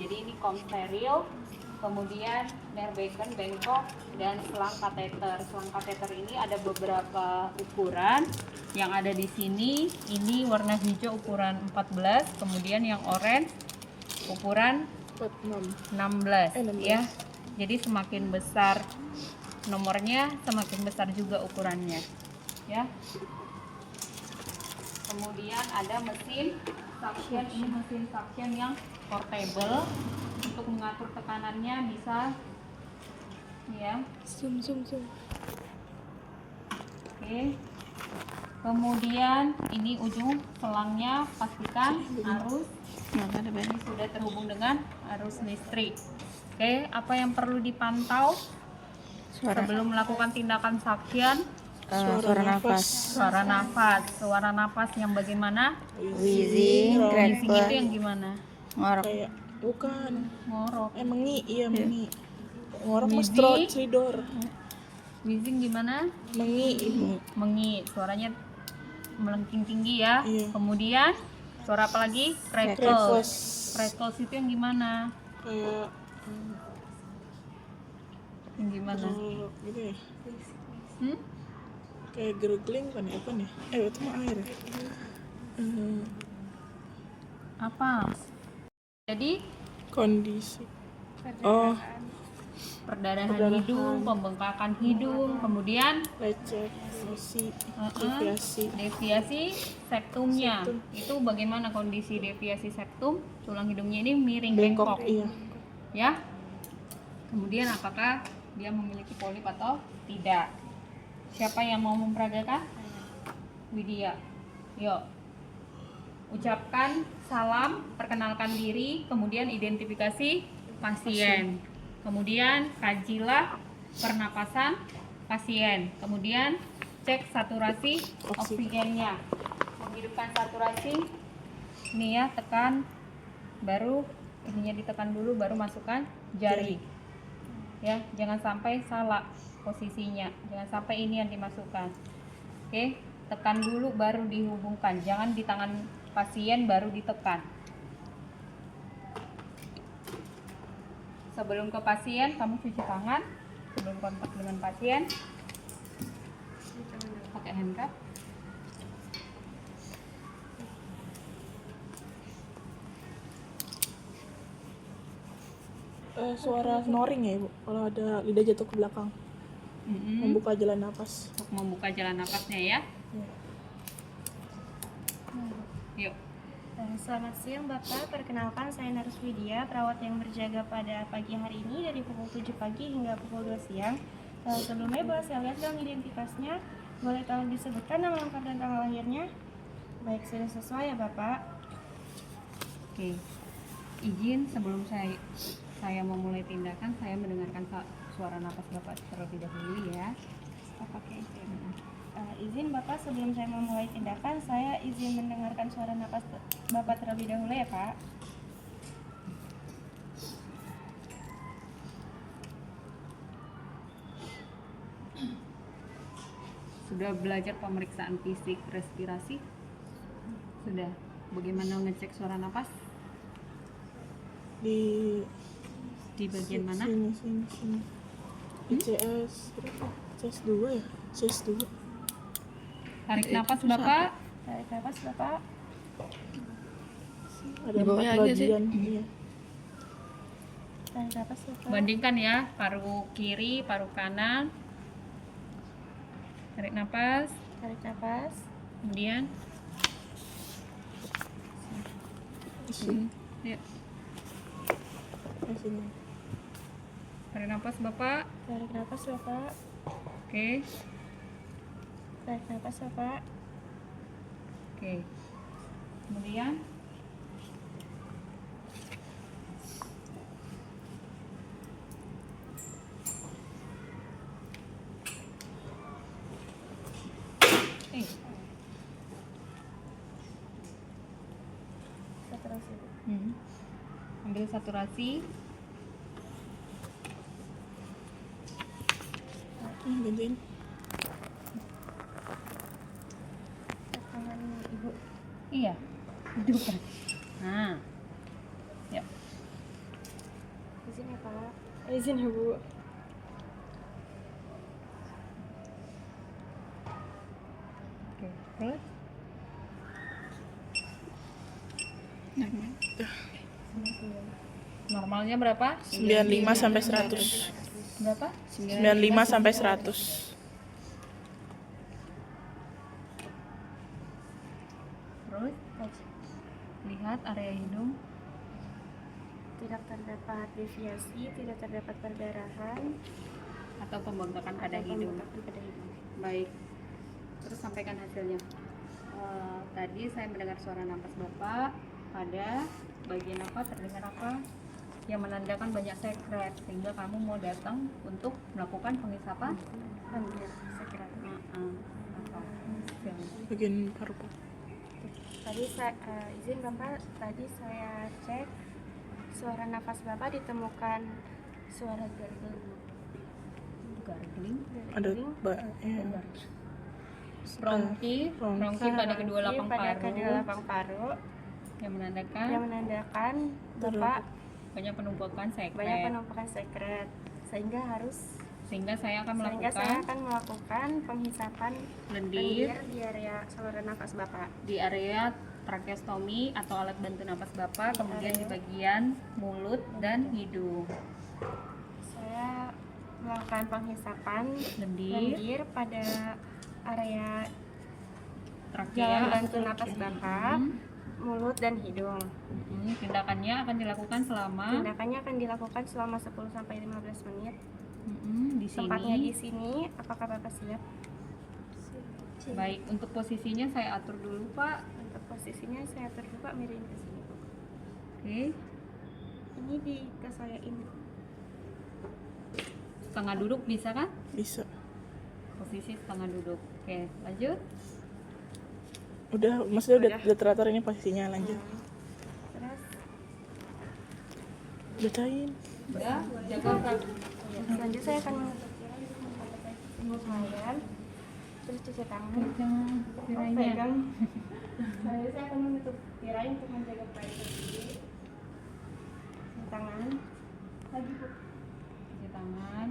Jadi ini kom steril, kemudian nerve beacon bengkok, dan selang kateter. Selang kateter ini ada beberapa ukuran. Yang ada di sini, ini warna hijau ukuran 14, kemudian yang orange ukuran 16 ya. Jadi semakin besar nomornya, semakin besar juga ukurannya ya. Kemudian ada mesin suction, ini mesin suction yang portable, untuk mengatur tekanannya bisa ya. Zoom. Oke. Kemudian ini ujung selangnya, pastikan arus ini sudah terhubung dengan arus listrik. Oke, apa yang perlu dipantau sebelum melakukan tindakan suction? Suara nafas. Suara nafas yang bagaimana? Wheezing, Wheezing itu crackle, yang gimana? ngorok. Kayak bukan Ngorok. mengi, iya mengi. Ngorok mas Wheezing. stridor. Wheezing gimana? Mengi. Mengi, suaranya melengking tinggi ya. Iya. Kemudian suara apa lagi? Crackle. Crackles. Crackle itu yang gimana? Kayak Yang gimana? gitu ya. Hmm? Kayak gurgling kan ya, apa nih? Itu mah air ya. Apa? Jadi Kondisi. Oh, perdarahan hidung, pembengkakan hidung, kemudian lecet, deviasi. deviasi septumnya. Septum. Itu bagaimana kondisi deviasi septum? Tulang hidungnya ini miring Bengkok, bengkok. iya. Ya. Kemudian apakah dia memiliki polip atau tidak? Siapa yang mau memperagakan? Widya. Yuk. Ucapkan salam, perkenalkan diri, kemudian identifikasi pasien. Kemudian kajilah pernapasan pasien. Kemudian cek saturasi oksigennya. Menghidupkan saturasi. Ini ya, tekan, baru ininya ditekan dulu, baru masukkan jari. Ya, jangan sampai salah posisinya. Jangan sampai ini yang dimasukkan. Oke, tekan dulu baru dihubungkan. Jangan di tangan pasien baru ditekan. Sebelum ke pasien, kamu cuci tangan. Sebelum kontak dengan pasien, pakai handcuff. Suara snoring ya ibu, kalau ada lidah jatuh ke belakang. Membuka jalan napas. Untuk membuka jalan napasnya ya. Yuk. Selamat siang Bapak, perkenalkan saya Narus Widya, perawat yang berjaga pada pagi hari ini dari pukul 7 pagi hingga pukul 2 siang. Sebelumnya boleh saya lihat dong identitasnya, boleh tolong disebutkan nama lengkap dan tanggal lahirnya? Baik, sudah sesuai ya Bapak. Oke. Izin sebelum saya memulai tindakan, saya mendengarkan suara napas Bapak terlebih dahulu ya. Pakai izin. Izin Bapak, sebelum saya memulai tindakan, saya izin mendengarkan suara napas Bapak terlebih dahulu ya Pak. Sudah belajar pemeriksaan fisik respirasi? Sudah. Bagaimana ngecek suara napas? Di Bagian mana? Sini. ICS berapa? ICS 2 ya? ICS 2. Tarik napas Bapak. Tarik napas Bapak. Ada Di 4 bawahnya aja sih. bagian. Iya. Tarik napas Bapak. Bandingkan ya, paru kiri, paru kanan. Tarik napas, Tarik napas. kemudian Sini. yuk, Sini. tarik napas Bapak. Tarik napas Bapak. Oke. Tarik napas Bapak. Oke. Kemudian Saturasi Bu. ambil saturasi. Gantiin. Tangan Ibu. Iya. Duduk kan. Nah. Yuk. Izin ya Bu. Oke, terus normalnya berapa? 95 sampai 100. Berapa? 95 sampai 100. Terus lihat area hidung. Tidak terdapat deviasi, tidak terdapat perdarahan Atau pembengkakan pada atau hidung. pembengkakan pada hidung. Baik. Terus sampaikan hasilnya. Tadi saya mendengar suara nafas Bapak pada bagian apa, terdengar apa yang menandakan banyak sekret, sehingga kamu mau datang untuk melakukan penghisapan. Ambil sekret. Apa? Hasilnya. Bagian paru-paru. Tadi saya izin Bapak, tadi saya cek suara nafas Bapak ditemukan suara gargling. Gargling. Ada ya. Bronki pada kedua lapang pada paru kedua lapang paru yang menandakan yang menandakan Bapak banyak penumpukan sekret. banyak penumpukan sekret Sehingga saya akan sehingga saya melakukan akan melakukan penghisapan lendir lendir di area saluran nafas Bapak. di area tracheostomi atau alat bantu napas Bapak, kemudian di bagian mulut dan hidung. Saya melakukan penghisapan Lendir, lendir pada area trakea. jalan bantu napas Bapak, Hmm. mulut dan hidung. Tindakannya akan dilakukan selama Tindakannya akan dilakukan selama 10 sampai 15 menit. di sini. Tempatnya di sini. Apakah Bapak siap? Baik, untuk posisinya saya atur dulu, Pak. Untuk posisinya saya atur dulu Pak, miring ke sini. Oke. Ini di ke saya ini. Setengah duduk bisa kan? Bisa. Posisi setengah duduk. Oke, lanjut. Udah, maksudnya udah teratur ini posisinya, lanjut. Terus Bacain. Udah, jaga selanjutnya saya akan menutup layar, terus cuci tangan. jangan tirainya. Pegang. Selanjutnya saya akan menutup tirai untuk menjaga pressure cuci tangan. Lagi Bu. Cuci tangan,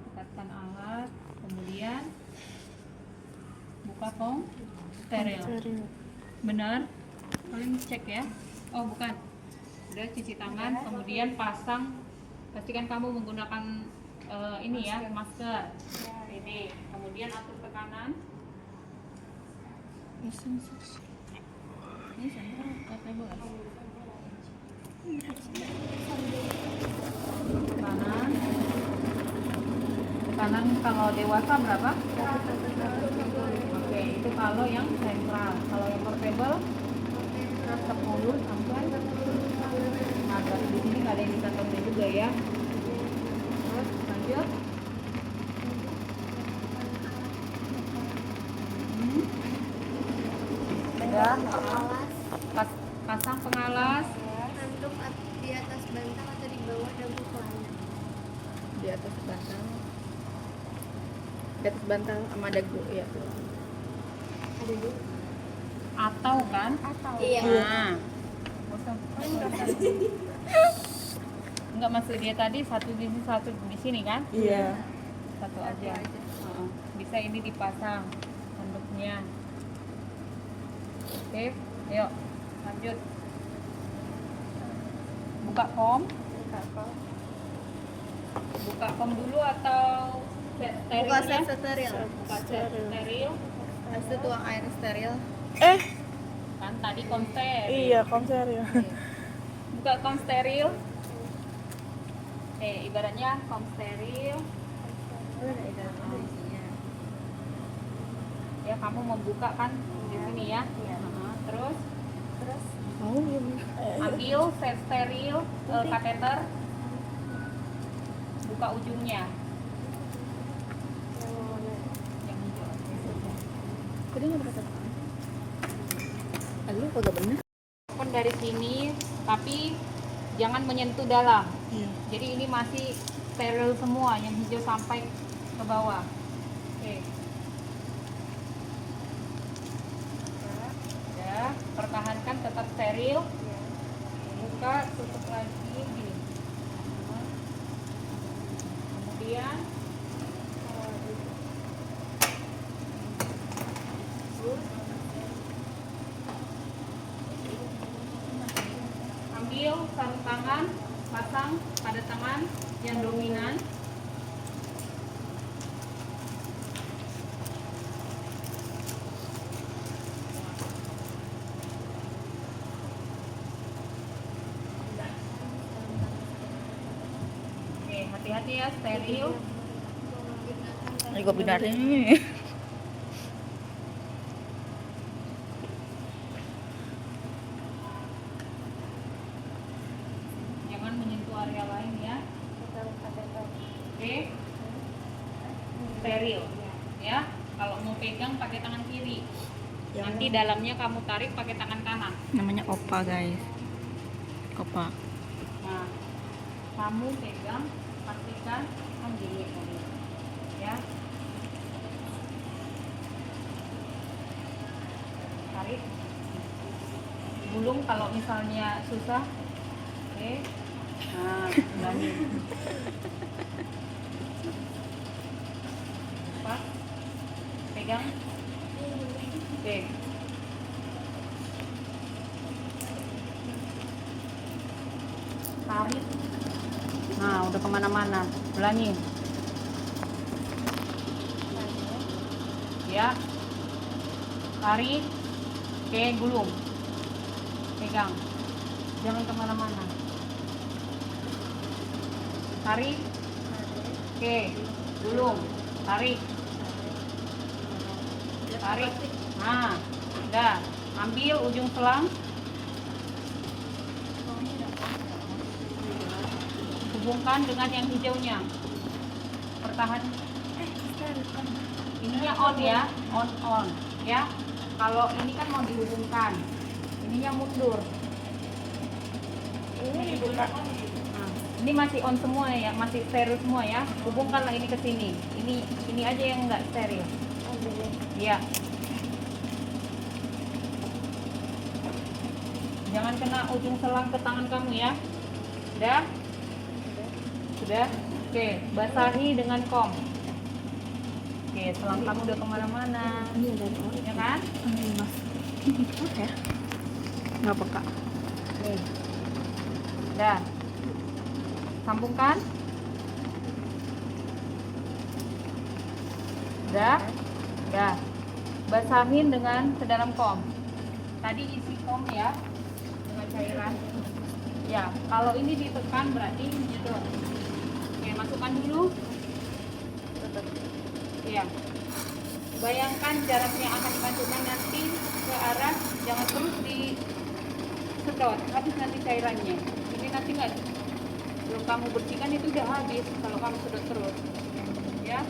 dekatkan alat, kemudian buka kong steril. Benar? Kalian cek ya. Oh bukan. Udah cuci tangan, kemudian pasang. Pastikan kamu menggunakan ini ya, masker. Ini. Kemudian atur tekanan. Ini saya table. Kanan. Kanan kalau dewasa berapa? Oke, itu kalau yang sentral. Kalau yang portable 10 sampai. Nah, berarti di sini nggak ada yang bisa tahu juga ya. Terus lanjut. Udah. Pasang pengalas Untuk di atas bantal atau di bawah dagu celana. di atas bantal. Di atas bantal sama dagu ya. Ada dua. Atau kan? Atau Iya. Nah. Enggak maksud dia tadi satu di sini satu di sini kan? Iya. Satu aja. Heeh. Bisa ini dipasang handuknya. Oke, ayo lanjut. Buka kom. Buka kom dulu atau set sterilnya? Buka set steril. Buka set steril. Habis itu tuang air steril. Kan tadi kom steril. Iya, konser ya. Buka kom steril. Ibaratnya kom steril. Ya kamu membuka kan di sini ya. Terus ambil set steril kateter, buka ujungnya yang hijau. Aduh, kagak bener. Pun dari sini, tapi jangan menyentuh dalam. Iya. Jadi ini masih steril semua, yang hijau sampai ke bawah. Oke. Ya, pertahankan tetap steril. Buka, tutup lagi gini. ambil sarung tangan, pasang pada tangan yang dominan. Oke, hati-hati ya, steril. Ini gue benar ini. Jangan menyentuh area lain ya. Oke. Steril. Ya. Kalau mau pegang pakai tangan kiri. Nanti dalamnya kamu tarik pakai tangan kanan. Namanya opa guys. Opa. Nah, kamu pegang, pastikan kan gini tadi. Ya. Tarik. Gulung kalau misalnya susah. Oke. Nah, ulangi. Pas. Pegang. Oke. Tarik. Nah, udah kemana-mana. Ulangi. Ya. Tarik. Oke, gulung. Pegang. Jangan kemana-mana. Tarik. Oke, gulung. Tarik. Tarik. Nah, udah. Ambil ujung selang. Hubungkan dengan yang hijaunya. Pertahan. Ininya on ya, on ya. Kalau ini kan mau dihubungkan, ininya mundur. Nah, ini masih on semua ya, masih steril semua ya. Hubungkanlah ini ke sini. Ini aja yang enggak steril. Iya. Jangan kena ujung selang ke tangan kamu ya. Udah? Sudah? Oke, basahi dengan kom. Oke, selang kamu udah kemana-mana. Ini ada orang. Ya kan? Ini mas. Oke. Nggak peka. Nih. Udah. Sambungkan. Udah. Udah. Basahin dengan sedalam kom. Tadi isi kom ya. Dengan cairan. Ya, kalau ini ditekan berarti menyedot. Oke, masukkan dulu. Ya. Bayangkan jarak yang akan dimasukkan nanti ke arah, jangan terus disedot, habis nanti cairannya. Ini nanti nggak, belum kamu bersihkan itu udah habis kalau kamu sedot terus. Ya.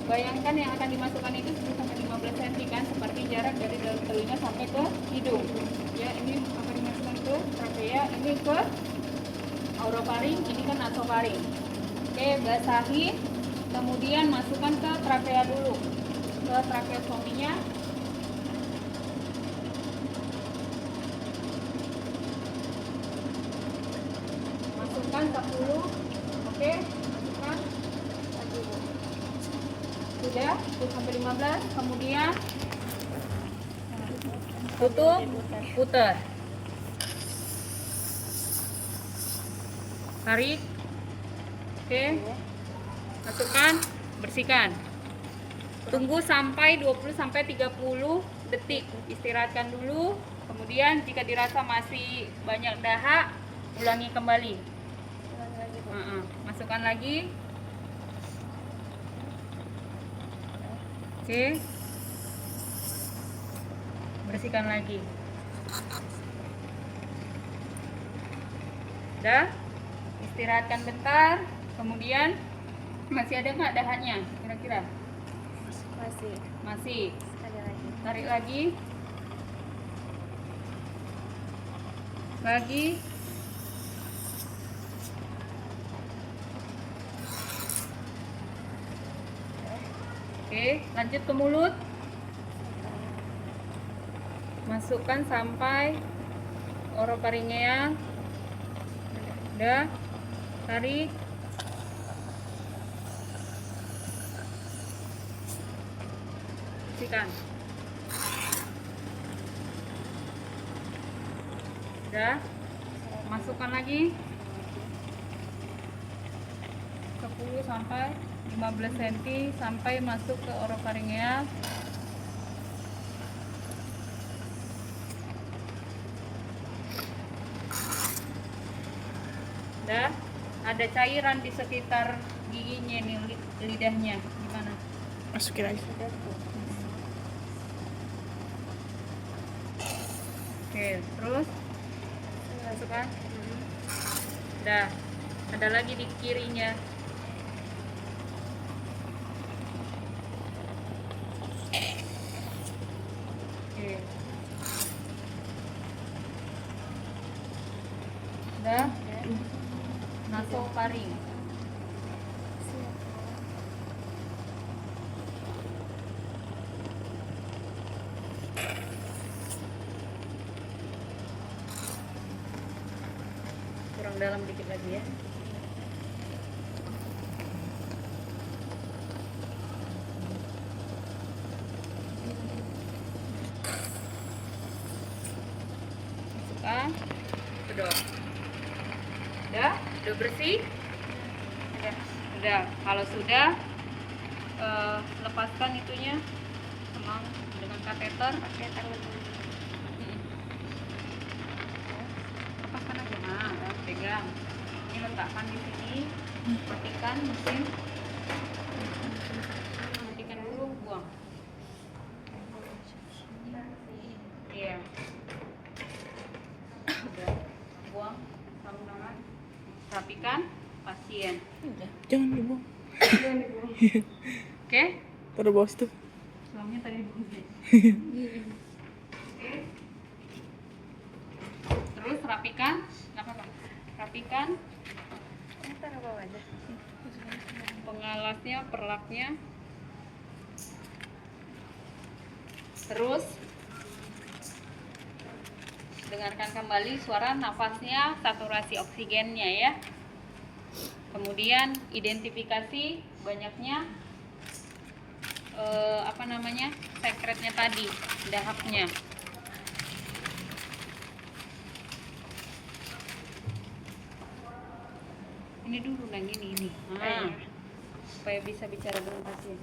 Bayangkan yang akan dimasukkan itu 10 sampai 15 cm kan, seperti jarak dari dalam telinga sampai ke hidung. Ya, ini akan dimasukkan ke trachea, ini ke orofaring, ini ke nasofaring. Oke, basahi. Kemudian masukkan ke trachea dulu, ke tracheostominya. Masukkan 10, oke, masukkan. Sudah, 10 sampai 15, kemudian tutup, putar. Tarik. Oke. Masukkan, bersihkan. Tunggu sampai 20 sampai 30 detik. Istirahatkan dulu. Kemudian jika dirasa masih banyak dahak, ulangi kembali. Masukkan lagi. Oke. Bersihkan lagi. Udah? Istirahatkan bentar. Kemudian masih ada nggak dahaknya kira-kira? Masih. Sekali lagi. Tarik lagi. Lagi. Oke, lanjut ke mulut. Masukkan sampai orofaringea. Udah. Tarik. Bersihkan. Udah. Masukkan lagi 10 sampai 15 cm sampai masuk ke orofaringea. Dah, ada cairan di sekitar giginya nih, lidahnya. Gimana? Masukin aja. Oke, terus masukkan. Dah, ada lagi di kirinya. Oke. Dah, nasofaring. Kurang dalam dikit lagi ya. Masukkan. Sedot. Udah bersih? Udah. Kalau sudah, lepaskan itunya semang dengan kateter. Pakai tangan. Lepaskan aja, nah, pegang. Ini letakkan di sini, matikan mesin. Matikan dulu, buang. Iya. Udah, buang sarung rapikan pasien. Jangan dibuang. Oke? Taruh bawah situ. Selangnya tadi dibuang. Oke. Terus rapikan, nggak apa-apa. Rapikan Taruh bawah aja. pengalasnya, perlaknya. Terus dengarkan kembali suara nafasnya, saturasi oksigennya ya. Kemudian identifikasi banyaknya sekretnya tadi, dahaknya. Ini dulu yang ini. Nah, supaya bisa bicara dengan pasien.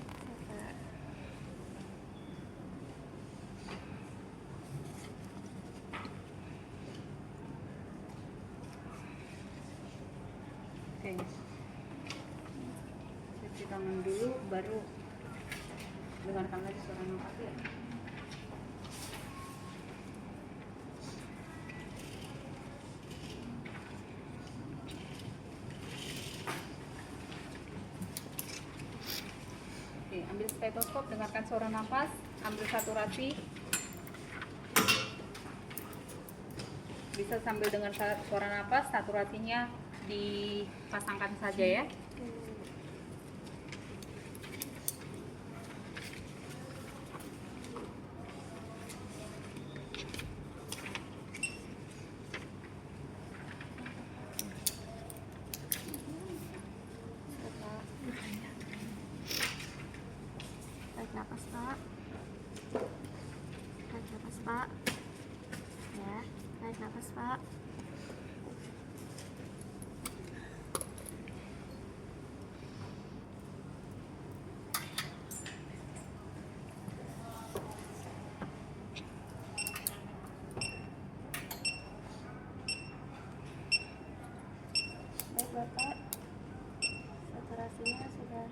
Oke. Cuci tangan dulu, baru dengarkan lagi suara nafas ya. Oke, ambil stetoskop, dengarkan suara nafas, ambil saturasi. Bisa sambil dengar suara nafas, saturasinya dipasangkan saja ya. Tarik nafas, Pak. Tarik nafas, Pak. Ya, tarik nafas, Pak. Baik, Bapak. Saturasinya sudah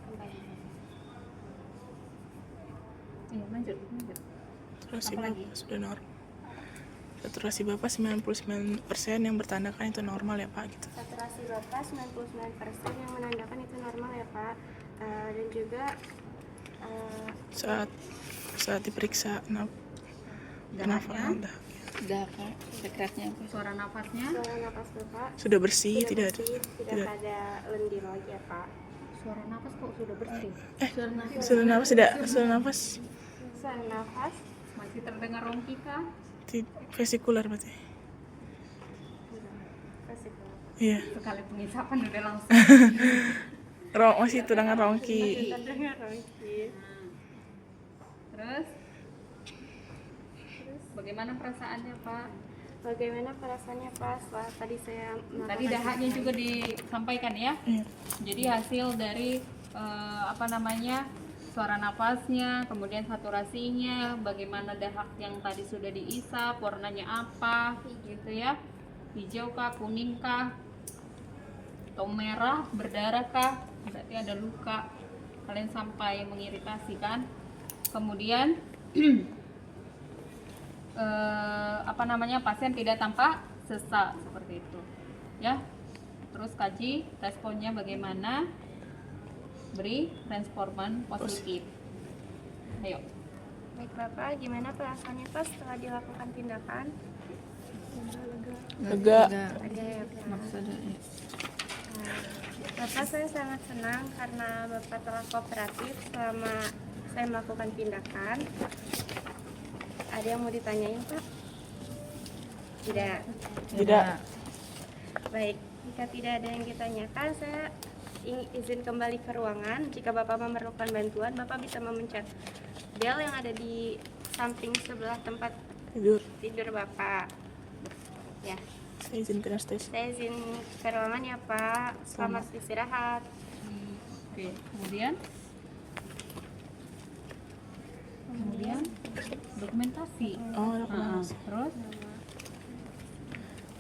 kembali. Iya, lanjut. Saturasi Apa lagi? Bapak sudah normal. Saturasi Bapak 99% yang bertandakan itu normal ya Pak gitu. Saturasi Bapak 99% yang menandakan itu normal ya Pak. Dan juga Saat diperiksa Dahaknya? Dahak, sekretnya apa? Suara nafasnya, suara nafas Bapak sudah bersih, sudah tidak bersih, tidak tidak. ada lendir lagi ya Pak. suara nafas kok sudah bersih. Suara nafas. Sudah nafas tidak? Sudah nafas Suara nafas Masih terdengar rongkika. vesikular berarti. vesikular. Iya. Sekali pengisapan udah langsung. Masih terdengar rongki. Terdengar Rocky. Terus Bagaimana perasaannya Pak? Bagaimana perasaannya Pak setelah tadi saya Tadi melakukan dahaknya juga disampaikan ya. Iya. Jadi hasil dari suara napasnya, kemudian saturasinya, bagaimana dahak yang tadi sudah diisap, warnanya apa, gitu ya, hijau kah, kuning kah, atau merah, berdarah kah, berarti ada luka, kalian sampai mengiritasi kan. Kemudian pasien tidak tampak sesak seperti itu, ya. Terus kaji responnya bagaimana. Beri responden positif. Ayo. Baik Bapak, gimana perasaannya Pak setelah dilakukan tindakan? Lega. Ada ya Pak. Maksudnya ya. Bapak, saya sangat senang karena Bapak telah kooperatif selama saya melakukan tindakan. Ada yang mau ditanyain Pak? Tidak. Tidak. Baik, jika tidak ada yang ditanyakan, saya izin kembali ke ruangan. Jika Bapak memerlukan bantuan, Bapak bisa memencet bel yang ada di samping sebelah tempat tidur Bapak. Ya, Saya izin ke anestesi. saya izin ke ruangan ya Pak. Selamat istirahat. Oke. Kemudian dokumentasi. Oh, ada pengawas. Terus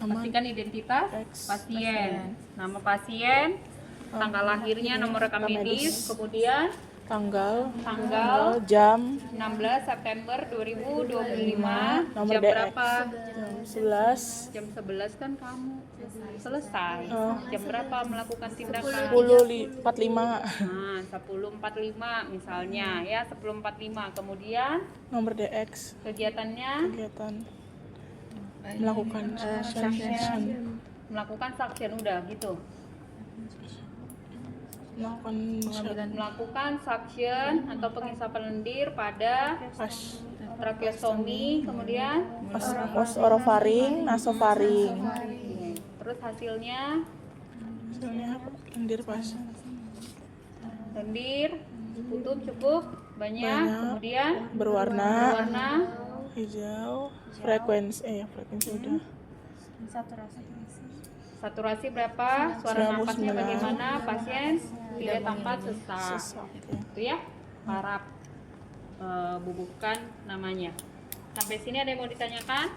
Aman. pastikan identitas Teks. pasien, nama pasien, tanggal lahirnya, nomor rekam medis, kemudian Tanggal, tanggal jam, 16 September 2025, Nomor jam DX. berapa? jam 11, Jam 11 kan kamu selesai. Oh. Jam berapa melakukan tindakan? 10.45, Nah, 10.45 misalnya ya, 10.45. Kemudian nomor DX, kegiatannya kegiatan melakukan suction, melakukan suction udah gitu. Melakukan suction atau pengisapan lendir pada tracheostomi, kemudian orofaring, nasofaring. terus hasilnya Hasilnya lendir pas. lendir tutup cukup banyak, kemudian Berwarna warna hijau, frekuensi udah. saturasi berapa, suara 99. napasnya bagaimana, pasien tidak tampak sesak. Sesak. Itu ya, harap bubukan namanya. Sampai sini ada yang mau ditanyakan?